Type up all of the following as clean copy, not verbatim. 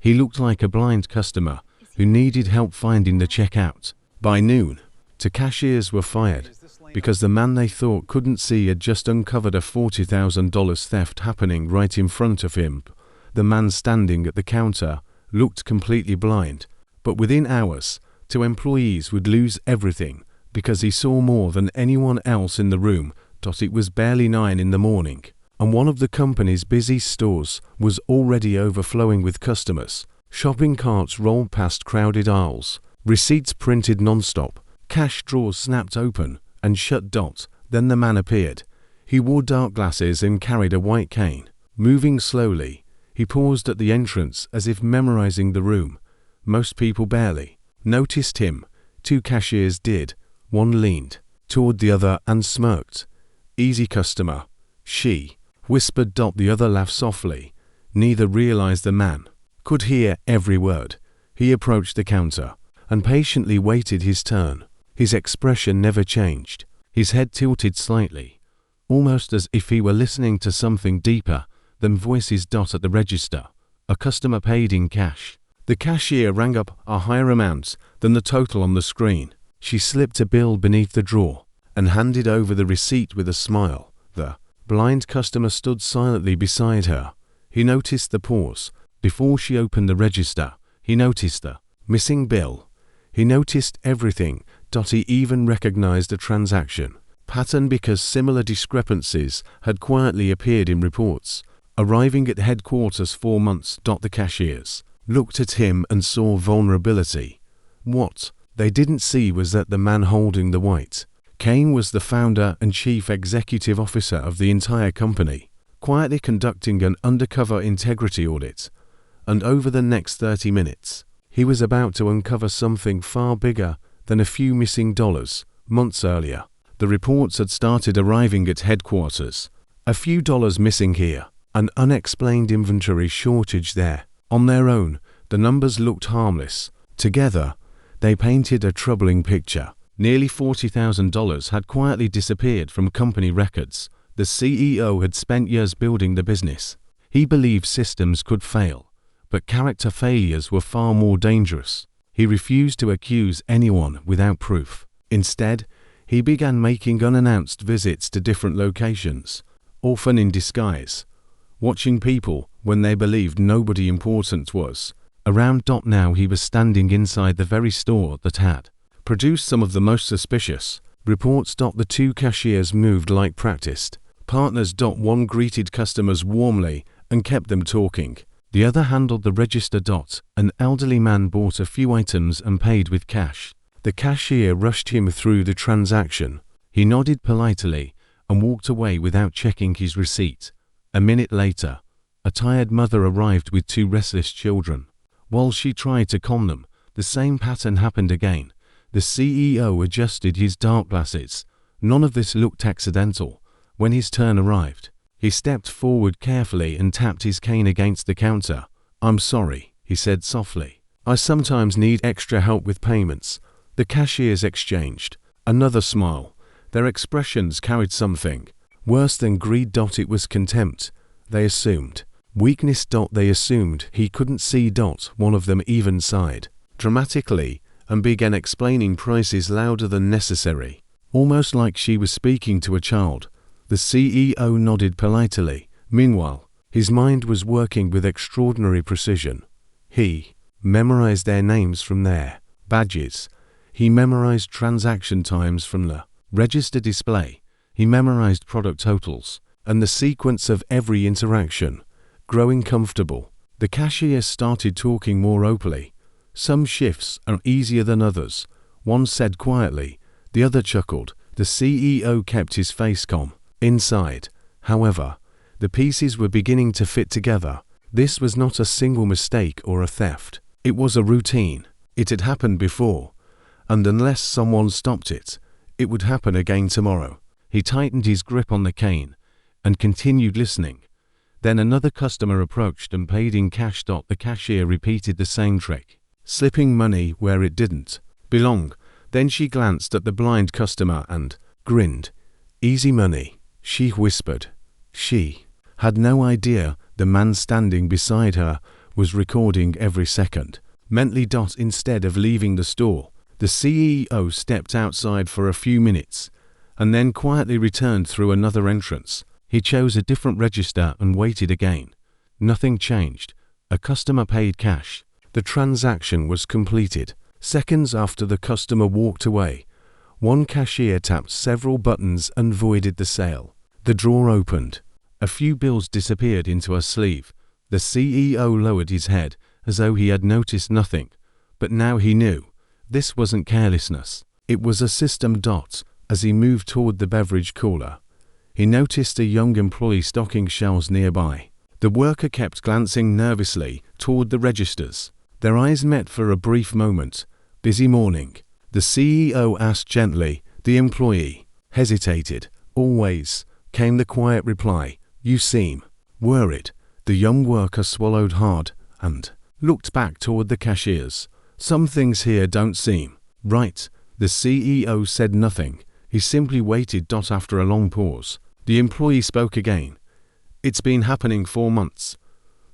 He looked like a blind customer who needed help finding the checkout. By noon, two cashiers were fired because the man they thought couldn't see had just uncovered a $40,000 theft happening right in front of him. The man standing at the counter looked completely blind, but within hours, two employees would lose everything because he saw more than anyone else in the room. It was barely 9 in the morning, and one of the company's busiest stores was already overflowing with customers. Shopping carts rolled past crowded aisles, receipts printed non-stop, cash drawers snapped open and shut. Then the man appeared. He wore dark glasses and carried a white cane. Moving slowly, he paused at the entrance as if memorizing the room. Most people barely noticed him. Two cashiers did. One leaned toward the other and smirked. "Easy customer," she whispered. The other laughed softly. Neither realized the man could hear every word. He approached the counter and patiently waited his turn. His expression never changed. His head tilted slightly, almost as if he were listening to something deeper than voices. At the register, a customer paid in cash. The cashier rang up a higher amount than the total on the screen. She slipped a bill beneath the drawer and handed over the receipt with a smile. The blind customer stood silently beside her. He noticed the pause before she opened the register. He noticed the missing bill. He noticed everything. He even recognized the transaction pattern because similar discrepancies had quietly appeared in reports. Arriving at headquarters 4 months. The cashiers looked at him and saw vulnerability. What they didn't see was that the man holding the white cane was the founder and chief executive officer of the entire company, quietly conducting an undercover integrity audit. And over the next 30 minutes, he was about to uncover something far bigger than a few missing dollars. Months earlier, the reports had started arriving at headquarters. A few dollars missing here, an unexplained inventory shortage there. On their own, the numbers looked harmless. Together, they painted a troubling picture. Nearly $40,000 had quietly disappeared from company records. The CEO had spent years building the business. He believed systems could fail, but character failures were far more dangerous. He refused to accuse anyone without proof. Instead, he began making unannounced visits to different locations, often in disguise, watching people when they believed nobody important was around. Now he was standing inside the very store that had produced some of the most suspicious reports. The two cashiers moved like practiced partners. One greeted customers warmly and kept them talking. The other handled the register. An elderly man bought a few items and paid with cash. The cashier rushed him through the transaction. He nodded politely and walked away without checking his receipt. A minute later, a tired mother arrived with 2 restless children. While she tried to calm them, the same pattern happened again. The CEO adjusted his dark glasses. None of this looked accidental. When his turn arrived, he stepped forward carefully and tapped his cane against the counter. "I'm sorry," he said softly. "I sometimes need extra help with payments." The cashiers exchanged another smile. Their expressions carried something worse than greed. It was contempt. They assumed weakness. They assumed he couldn't see. One of them even sighed dramatically and began explaining prices louder than necessary, almost like she was speaking to a child. The CEO nodded politely. Meanwhile, his mind was working with extraordinary precision. He memorized their names from their badges. He memorized transaction times from the register display. He memorized product totals and the sequence of every interaction. Growing comfortable, the cashier started talking more openly. "Some shifts are easier than others," one said quietly. The other chuckled. The CEO kept his face calm. Inside, however, the pieces were beginning to fit together. This was not a single mistake or a theft. It was a routine. It had happened before, and unless someone stopped it, it would happen again tomorrow. He tightened his grip on the cane and continued listening. Then another customer approached and paid in cash. The cashier repeated the same trick, slipping money where it didn't belong. Then she glanced at the blind customer and grinned. "Easy money," she whispered. She had no idea the man standing beside her was recording every second. Mentally. Instead of leaving the store, the CEO stepped outside for a few minutes and then quietly returned through another entrance. He chose a different register and waited again. Nothing changed. A customer paid cash. The transaction was completed. Seconds after the customer walked away, one cashier tapped several buttons and voided the sale. The drawer opened. A few bills disappeared into a sleeve. The CEO lowered his head as though he had noticed nothing, but now he knew. This wasn't carelessness. It was a system. As he moved toward the beverage cooler, he noticed a young employee stocking shelves nearby. The worker kept glancing nervously toward the registers. Their eyes met for a brief moment. Busy morning, the CEO asked gently. The employee hesitated. Always, came the quiet reply. You seem worried. The young worker swallowed hard and looked back toward the cashiers. Some things here don't seem right. The CEO said nothing. He simply waited. After a long pause, the employee spoke again. It's been happening for months.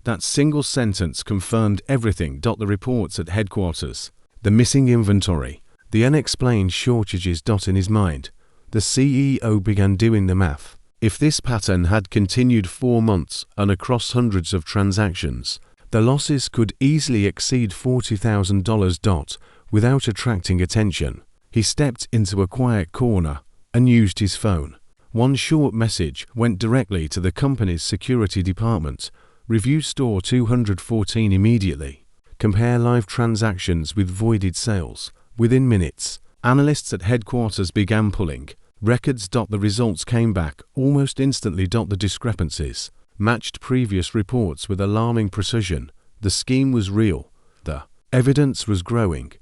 That single sentence confirmed everything. The reports at headquarters, the missing inventory, the unexplained shortages. In his mind, the CEO began doing the math. If this pattern had continued 4 months and across hundreds of transactions, the losses could easily exceed $40,000. Without attracting attention, he stepped into a quiet corner and used his phone. One short message went directly to the company's security department. Review store 214 immediately. Compare live transactions with voided sales. Within minutes, analysts at headquarters began pulling records. The results came back almost instantly. The discrepancies matched previous reports with alarming precision. The scheme was real, the evidence was growing,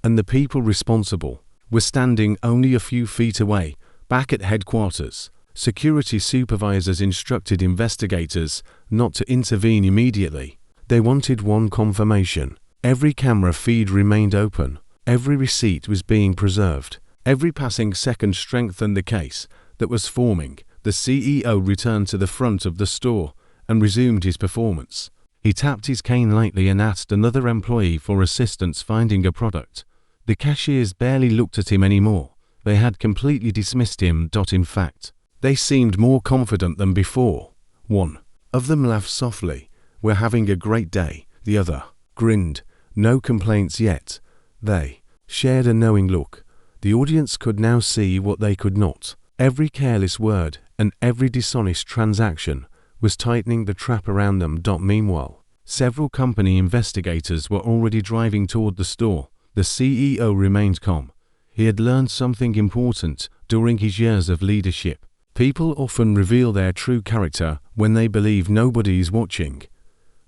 and the people responsible were standing only a few feet away. Back at headquarters, security supervisors instructed investigators not to intervene immediately. They wanted one confirmation. Every camera feed remained open. Every receipt was being preserved. Every passing second strengthened the case that was forming. The CEO returned to the front of the store and resumed his performance. He tapped his cane lightly and asked another employee for assistance finding a product. The cashiers barely looked at him anymore. They had completely dismissed him. In fact, they seemed more confident than before. One of them laughed softly. We're having a great day. The other grinned. No complaints yet. They shared a knowing look. The audience could now see what they could not. Every careless word and every dishonest transaction was tightening the trap around them. Meanwhile, several company investigators were already driving toward the store. The CEO remained calm. He had learned something important during his years of leadership. People often reveal their true character when they believe nobody is watching.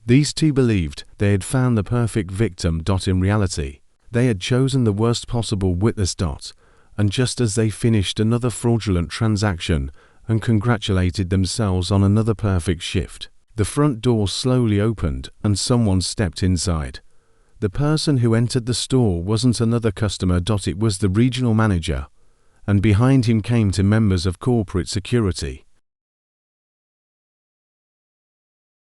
These two believed they had found the perfect victim. In reality, they had chosen the worst possible witness. And just as they finished another fraudulent transaction and congratulated themselves on another perfect shift, the front door slowly opened and someone stepped inside. The person who entered the store wasn't another customer. It was the regional manager, and behind him came two members of corporate security.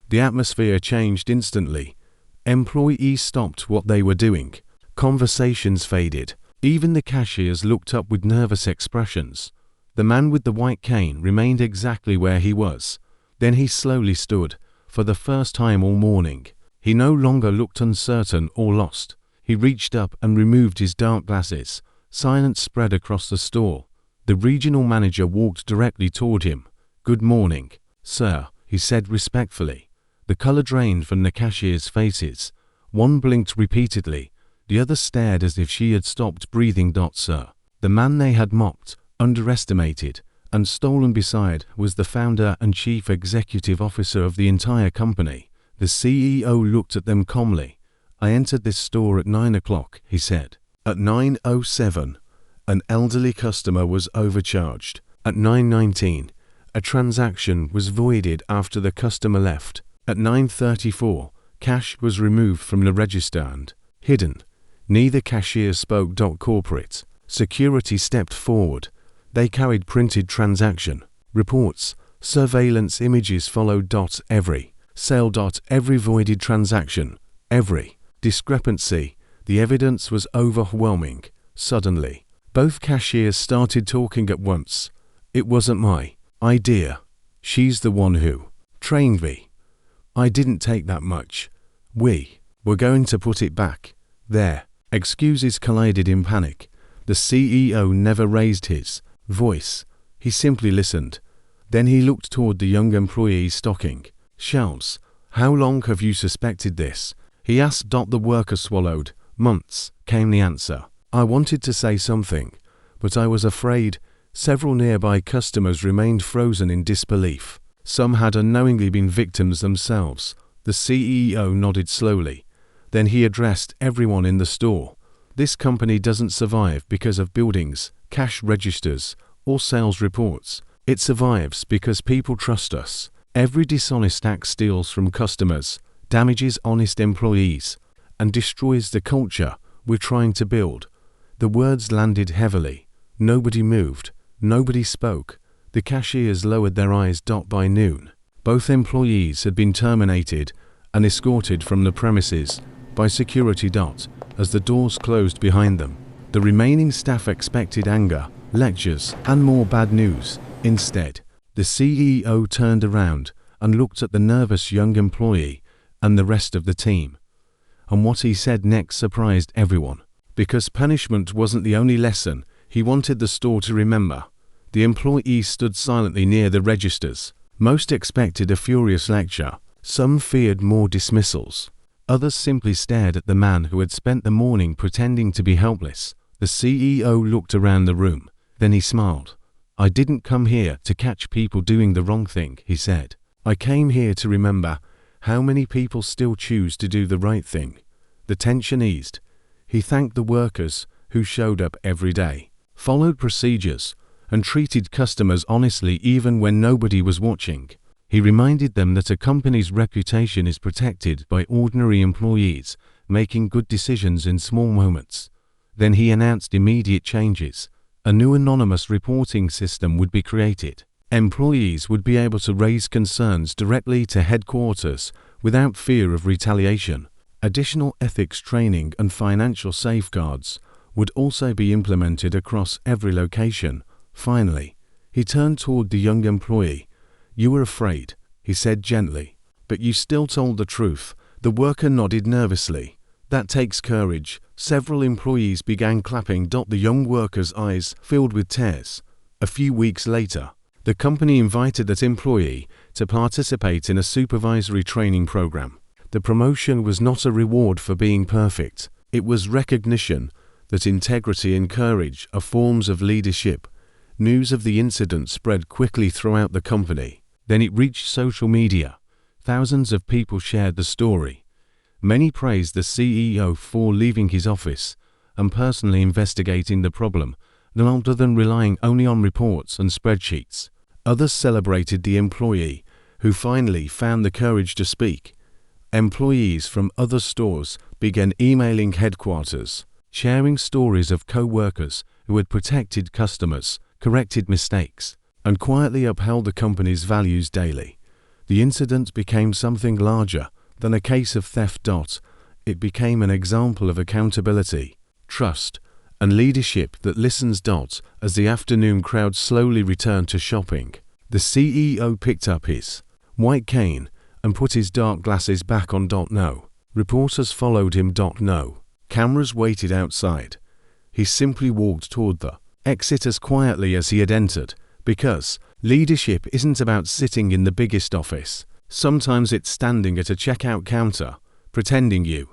The atmosphere changed instantly. Employees stopped what they were doing. Conversations faded. Even the cashiers looked up with nervous expressions. The man with the white cane remained exactly where he was. Then he slowly stood, for the first time all morning. He no longer looked uncertain or lost. He reached up and removed his dark glasses. Silence spread across the store. The regional manager walked directly toward him. "Good morning, sir," he said respectfully. The color drained from the cashiers' faces. One blinked repeatedly. The other stared as if she had stopped breathing. "Sir." The man they had mocked, underestimated, and stolen beside was the founder and chief executive officer of the entire company. The CEO looked at them calmly. "I entered this store at 9 o'clock, he said. At 9:07, an elderly customer was overcharged. At 9:19, a transaction was voided after the customer left. At 9:34, cash was removed from the register and hidden." Neither cashier spoke. Corporate security stepped forward. They carried printed transaction reports. Surveillance images followed. Every Sale. Every voided transaction, every discrepancy, the evidence was overwhelming. Suddenly, both cashiers started talking at once. It wasn't my idea. She's the one who trained me. I didn't take that much. We're going to put it back. There. Excuses collided in panic. The CEO never raised his voice. He simply listened. Then he looked toward the young employee stocking shelves. How long have you suspected this? He asked. The worker swallowed. Months, came the answer. I wanted to say something, but I was afraid. Several nearby customers remained frozen in disbelief. Some had unknowingly been victims themselves. The CEO nodded slowly. Then he addressed everyone in the store. This company doesn't survive because of buildings, cash registers, or sales reports. It survives because people trust us. Every dishonest act steals from customers, damages honest employees, and destroys the culture we're trying to build. The words landed heavily. Nobody moved. Nobody spoke. The cashiers lowered their eyes. By noon, both employees had been terminated and escorted from the premises by security. As the doors closed behind them, the remaining staff expected anger, lectures, and more bad news. Instead, the CEO turned around and looked at the nervous young employee and the rest of the team. And what he said next surprised everyone. Because punishment wasn't the only lesson he wanted the store to remember. The employee stood silently near the registers. Most expected a furious lecture. Some feared more dismissals. Others simply stared at the man who had spent the morning pretending to be helpless. The CEO looked around the room. Then he smiled. I didn't come here to catch people doing the wrong thing, he said. I came here to remember how many people still choose to do the right thing. The tension eased. He thanked the workers who showed up every day, followed procedures, and treated customers honestly even when nobody was watching. He reminded them that a company's reputation is protected by ordinary employees making good decisions in small moments. Then he announced immediate changes. A new anonymous reporting system would be created. Employees would be able to raise concerns directly to headquarters without fear of retaliation. Additional ethics training and financial safeguards would also be implemented across every location. Finally, he turned toward the young employee. You were afraid, he said gently, but you still told the truth. The worker nodded nervously. That takes courage. Several employees began clapping. The young worker's eyes filled with tears. A few weeks later, the company invited that employee to participate in a supervisory training program. The promotion was not a reward for being perfect. It was recognition that integrity and courage are forms of leadership. News of the incident spread quickly throughout the company. Then it reached social media. Thousands of people shared the story. Many praised the CEO for leaving his office and personally investigating the problem, rather than relying only on reports and spreadsheets. Others celebrated the employee who finally found the courage to speak. Employees from other stores began emailing headquarters, sharing stories of co-workers who had protected customers, corrected mistakes, and quietly upheld the company's values daily. The incident became something larger than a case of theft. It became an example of accountability, trust, and leadership that listens. As the afternoon crowd slowly returned to shopping, the CEO picked up his white cane and put his dark glasses back on. No. Reporters followed him. No. Cameras waited outside. He simply walked toward the exit as quietly as he had entered, because leadership isn't about sitting in the biggest office. Sometimes it's standing at a checkout counter, pretending you